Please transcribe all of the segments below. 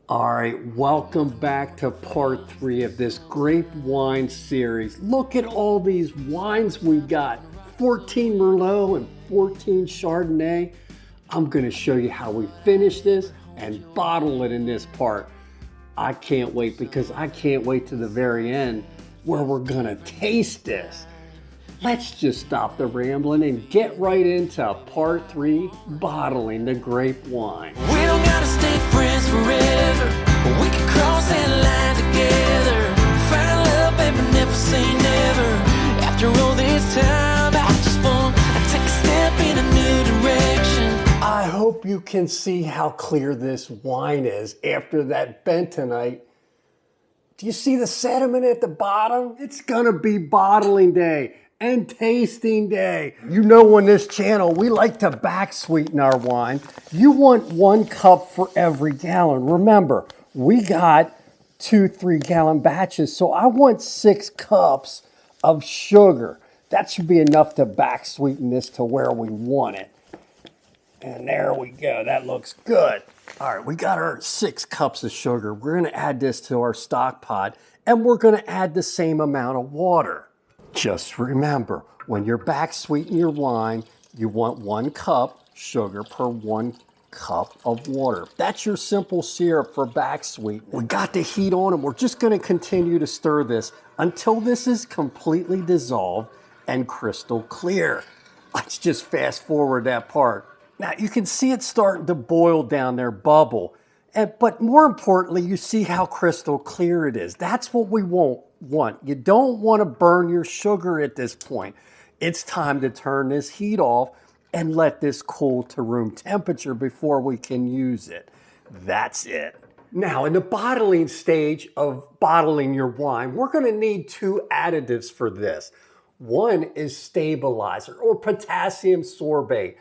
All right, welcome back to part 3 of this grape wine series. Look at all these wines we got. 14 Merlot and 14 Chardonnay. I'm gonna show you how we finish this and bottle it in this part. I can't wait because I can't wait to the very end where we're gonna taste this. Let's just stop the rambling and get right into part 3, bottling the grape wine. We don't gotta stay friends forever, but we can cross that line together. Find love, baby, never say never. After all this time, I just want to take a step in a new direction. I hope you can see how clear this wine is after that bentonite. Do you see the sediment at the bottom? It's gonna be bottling day and tasting day. You know, on this channel, we like to back sweeten our wine. You want 1 cup for every gallon. Remember, we got 2 3-gallon batches, so I want 6 cups of sugar. That should be enough to back sweeten this to where we want it. And there we go, that looks good. All right, we got our 6 cups of sugar. We're gonna add this to our stock pot, and we're gonna add the same amount of water. Just remember, when you're back sweetening your wine, you want 1 cup sugar per 1 cup of water. That's your simple syrup for back sweetening. We got the heat on, and we're just gonna continue to stir this until this is completely dissolved and crystal clear. Let's just fast forward that part. Now you can see it starting to boil down there, bubble. But more importantly, you see how crystal clear it is. That's what we want. You don't want to burn your sugar at this point. It's time to turn this heat off and let this cool to room temperature before we can use it. That's it. Now, in the bottling stage of bottling your wine, we're going to need 2 additives for this. One is stabilizer or potassium sorbate.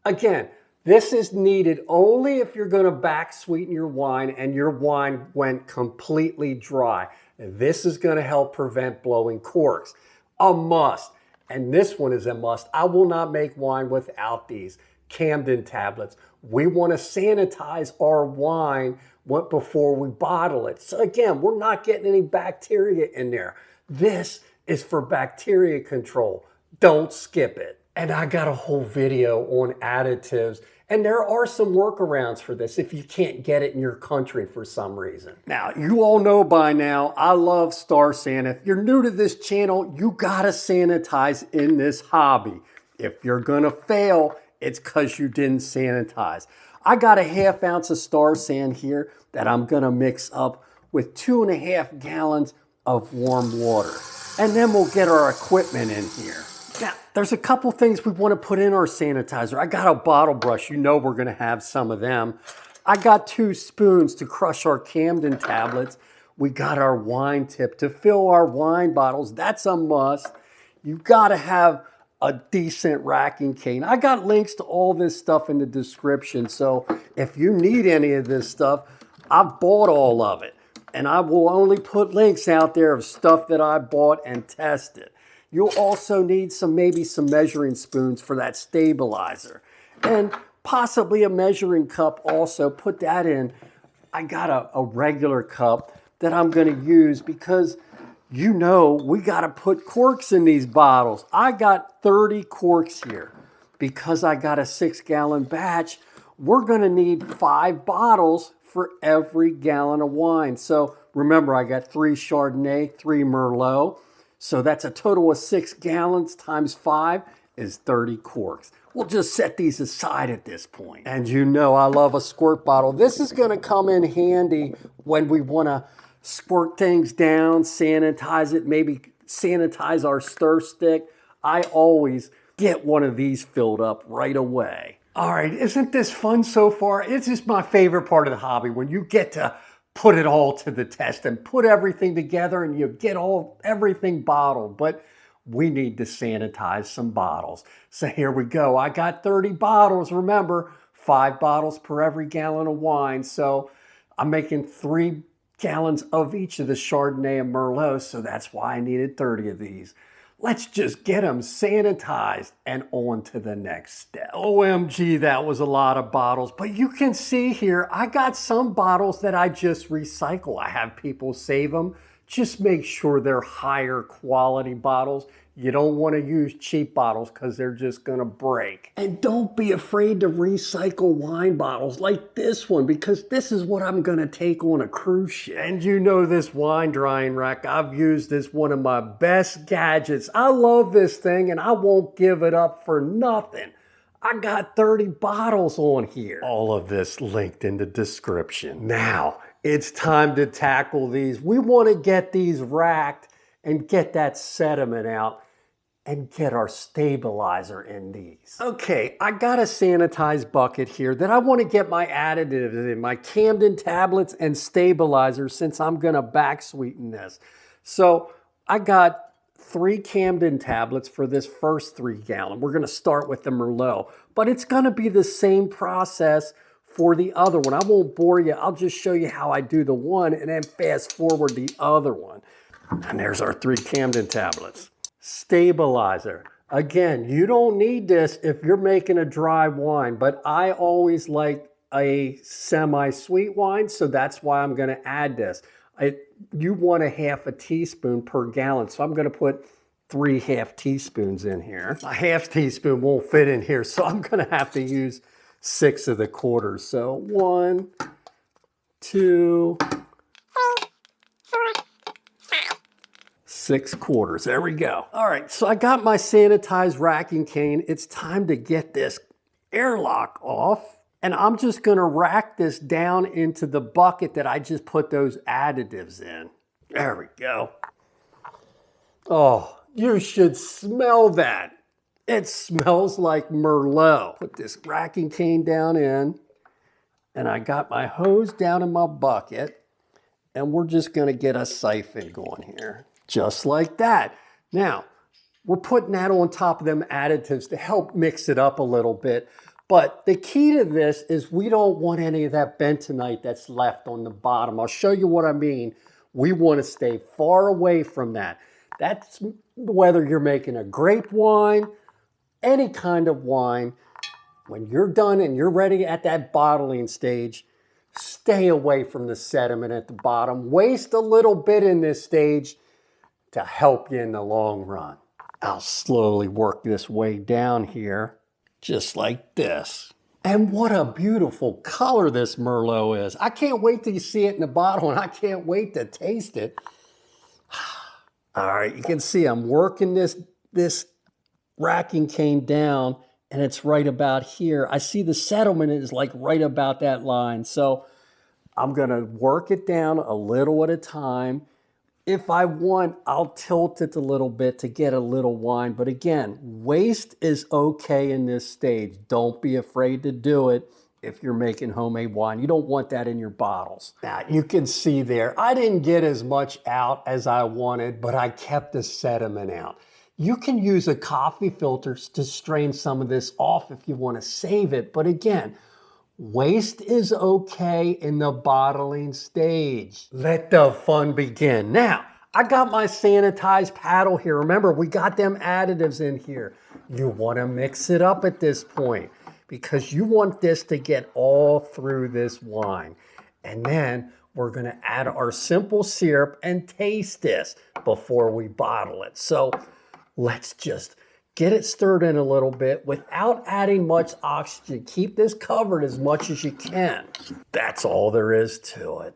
Again, this is needed only if you're going to back sweeten your wine and your wine went completely dry. This is going to help prevent blowing corks. A must. And this one is a must. I will not make wine without these Camden tablets. We want to sanitize our wine before we bottle it. So again, we're not getting any bacteria in there. This is for bacteria control. Don't skip it. And I got a whole video on additives, and there are some workarounds for this if you can't get it in your country for some reason. Now, you all know by now, I love Star San. If you're new to this channel, you gotta sanitize in this hobby. If you're gonna fail, it's because you didn't sanitize. I got a 1/2 ounce of Star San here that I'm gonna mix up with 2.5 gallons of warm water. And then we'll get our equipment in here. Now, there's a couple things we want to put in our sanitizer. I got a bottle brush. You know we're going to have some of them. I got 2 spoons to crush our Camden tablets. We got our wine tip to fill our wine bottles. That's a must. You got to have a decent racking cane. I got links to all this stuff in the description. So if you need any of this stuff, I've bought all of it. And I will only put links out there of stuff that I bought and tested. You'll also need maybe some measuring spoons for that stabilizer. And possibly a measuring cup also. Put that in. I got a regular cup that I'm going to use because you know we got to put corks in these bottles. I got 30 corks here. Because I got a 6-gallon batch, we're going to need 5 bottles for every gallon of wine. So remember, I got 3 Chardonnay, 3 Merlot. So that's a total of 6 gallons times 5 is 30 corks. We'll just set these aside at this point. And you know I love a squirt bottle. This is gonna come in handy when we wanna squirt things down, sanitize it, maybe sanitize our stir stick. I always get one of these filled up right away. All right, isn't this fun so far? It's just my favorite part of the hobby when you get to put it all to the test and put everything together and you get everything bottled. But we need to sanitize some bottles. So here we go. I got 30 bottles. Remember, 5 bottles per every gallon of wine. So I'm making 3 gallons of each of the Chardonnay and Merlot. So that's why I needed 30 of these. Let's just get them sanitized and on to the next step. OMG, that was a lot of bottles. But you can see here, I got some bottles that I just recycle. I have people save them. Just make sure they're higher quality bottles. You don't want to use cheap bottles because they're just going to break. And don't be afraid to recycle wine bottles like this one, because this is what I'm going to take on a cruise ship. And you know this wine drying rack, I've used this, one of my best gadgets. I love this thing and I won't give it up for nothing. I got 30 bottles on here. All of this linked in the description. Now, it's time to tackle these. We want to get these racked and get that sediment out and get our stabilizer in these. Okay, I got a sanitized bucket here that I want to get my additives in, my Camden tablets and stabilizer, since I'm gonna back sweeten this. So I got 3 Camden tablets for this first 3 gallon. We're gonna start with the Merlot, but it's gonna be the same process for the other one. I won't bore you, I'll just show you how I do the one and then fast forward the other one. And there's our 3 Camden tablets. Stabilizer. Again, you don't need this if you're making a dry wine, but I always like a semi-sweet wine, so that's why I'm gonna add this. You want a half a teaspoon per gallon, so I'm gonna put 3 half teaspoons in here. A half teaspoon won't fit in here, so I'm gonna have to use 6 of the quarters. So 1, 2, 6 quarters. There we go. All right, so I got my sanitized racking cane. It's time to get this airlock off. And I'm just gonna rack this down into the bucket that I just put those additives in. There we go. Oh, you should smell that. It smells like Merlot. Put this racking cane down in, and I got my hose down in my bucket, and we're just gonna get a siphon going here. Just like that. Now, we're putting that on top of them additives to help mix it up a little bit. But the key to this is we don't want any of that bentonite that's left on the bottom. I'll show you what I mean. We want to stay far away from that. That's whether you're making a grape wine, any kind of wine. When you're done and you're ready at that bottling stage, stay away from the sediment at the bottom. Waste a little bit in this stage to help you in the long run. I'll slowly work this way down here, just like this. And what a beautiful color this Merlot is. I can't wait till you see it in the bottle, and I can't wait to taste it. All right, you can see I'm working this racking cane down, and it's right about here. I see the sediment is like right about that line. So I'm gonna work it down a little at a time. If I want, I'll tilt it a little bit to get a little wine. But again, waste is okay in this stage. Don't be afraid to do it if you're making homemade wine. You don't want that in your bottles. Now, you can see there, I didn't get as much out as I wanted, but I kept the sediment out. You can use a coffee filter to strain some of this off if you want to save it. But again, waste is okay in the bottling stage. Let the fun begin. Now, I got my sanitized paddle here. Remember, we got them additives in here. You want to mix it up at this point because you want this to get all through this wine. And then we're going to add our simple syrup and taste this before we bottle it. So let's just get it stirred in a little bit without adding much oxygen. Keep this covered as much as you can. That's all there is to it.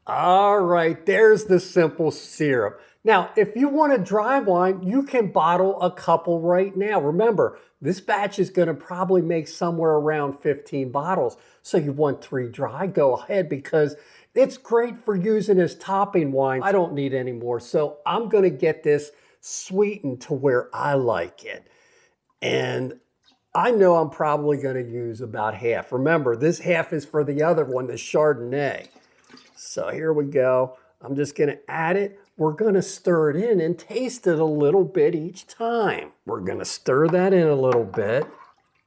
All right, there's the simple syrup. Now, if you want a dry wine, you can bottle a couple right now. Remember, this batch is gonna probably make somewhere around 15 bottles. So you want 3 dry, go ahead, because it's great for using as topping wine. I don't need any more, so I'm gonna get this sweetened to where I like it. And I know I'm probably gonna use about half. Remember, this half is for the other one, the Chardonnay. So here we go. I'm just gonna add it. We're gonna stir it in and taste it a little bit each time. We're gonna stir that in a little bit,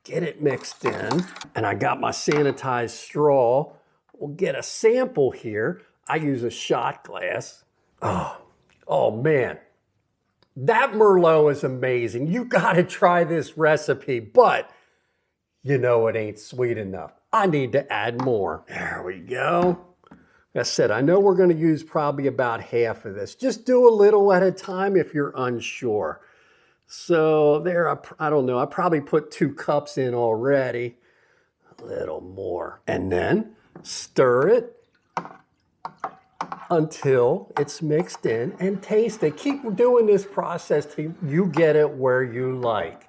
get it mixed in. And I got my sanitized straw. We'll get a sample here. I use a shot glass. Oh man. That Merlot is amazing. You gotta try this recipe, but you know it ain't sweet enough. I need to add more. There we go. Like I said, I know we're gonna use probably about half of this. Just do a little at a time if you're unsure. So there, I don't know, I probably put 2 cups in already. A little more. And then stir it until it's mixed in and taste it. Keep doing this process till you get it where you like.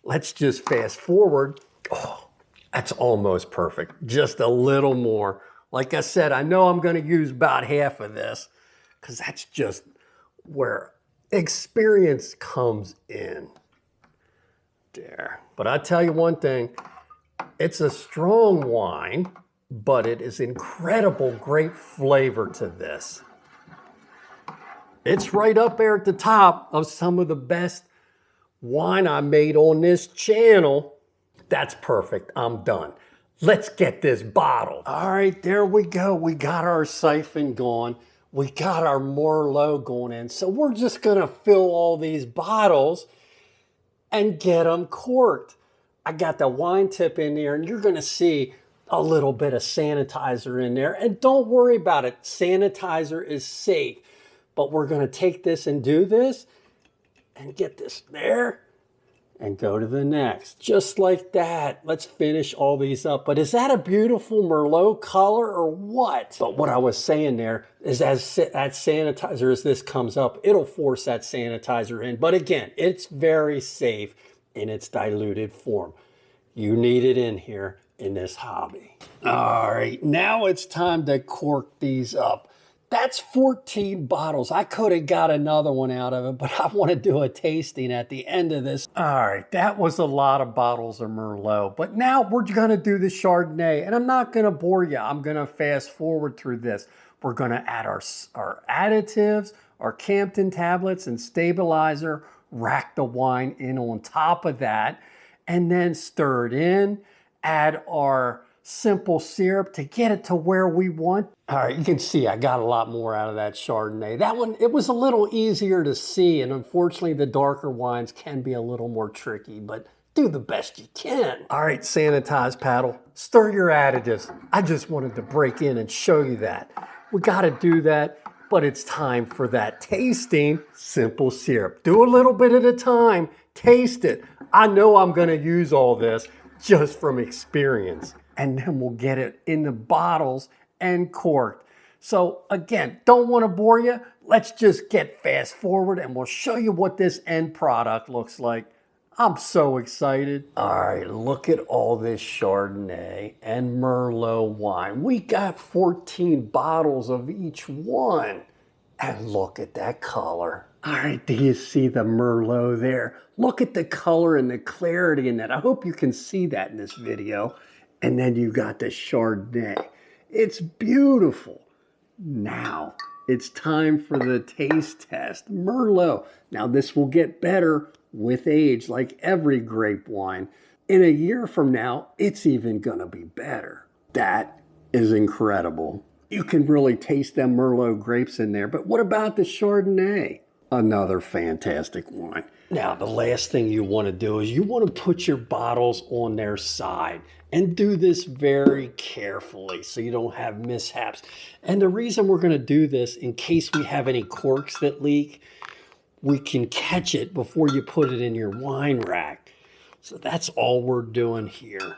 Let's just fast forward. Oh, that's almost perfect. Just a little more. Like I said, I know I'm going to use about half of this because that's just where experience comes in. There. But I tell you one thing, it's a strong wine, but it is incredible grape flavor to this. It's right up there at the top of some of the best wine I made on this channel. That's perfect. I'm done. Let's get this bottled. All right, there we go. We got our siphon going. We got our Merlot going in. So we're just gonna fill all these bottles and get them corked. I got the wine tip in there, and you're gonna see a little bit of sanitizer in there. And don't worry about it. Sanitizer is safe. But we're gonna take this and do this and get this there and go to the next. Just like that. Let's finish all these up. But is that a beautiful Merlot color or what? But what I was saying there is as that sanitizer, as this comes up, it'll force that sanitizer in. But again, it's very safe in its diluted form. You need it in here in this hobby. All right, now it's time to cork these up. That's 14 bottles. I could have got another one out of it, but I want to do a tasting at the end of this. All right, that was a lot of bottles of Merlot, but now we're going to do the Chardonnay, and I'm not going to bore you. I'm going to fast forward through this. We're going to add our additives, our Campton tablets and stabilizer, rack the wine in on top of that, and then stir it in, add our simple syrup to get it to where we want. All right, you can see I got a lot more out of that Chardonnay. That one, it was a little easier to see, and unfortunately the darker wines can be a little more tricky, but do the best you can. All right, sanitize paddle, stir your additives. I just wanted to break in and show you that. We gotta do that, but it's time for that tasting simple syrup. Do a little bit at a time, taste it. I know I'm gonna use all this just from experience. And then we'll get it in the bottles and corked. So again, don't want to bore you. Let's just get fast forward and we'll show you what this end product looks like. I'm so excited. All right, look at all this Chardonnay and Merlot wine. We got 14 bottles of each one. And look at that color. All right, do you see the Merlot there? Look at the color and the clarity in that. I hope you can see that in this video. And then you got the Chardonnay. It's beautiful. Now, it's time for the taste test. Merlot. Now, this will get better with age, like every grape wine. In a year from now, it's even gonna be better. That is incredible. You can really taste them Merlot grapes in there, but what about the Chardonnay? Another fantastic wine. Now, the last thing you want to do is you want to put your bottles on their side and do this very carefully so you don't have mishaps. And the reason we're going to do this, in case we have any corks that leak, we can catch it before you put it in your wine rack. So that's all we're doing here,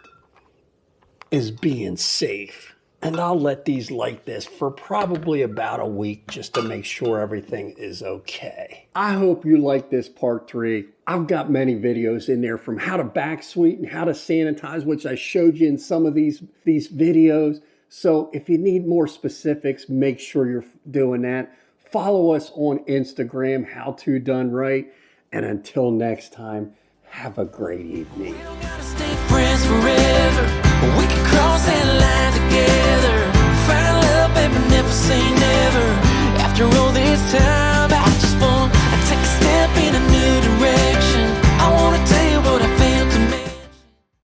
is being safe. And I'll let these like this for probably about a week just to make sure everything is okay. I hope you like this part 3. I've got many videos in there from how to back sweeten, how to sanitize, which I showed you in some of these videos. So if you need more specifics, make sure you're doing that. Follow us on Instagram, HowToDoneRight. And until next time, have a great evening. We don't gotta stay friends forever, but we can cross that line together.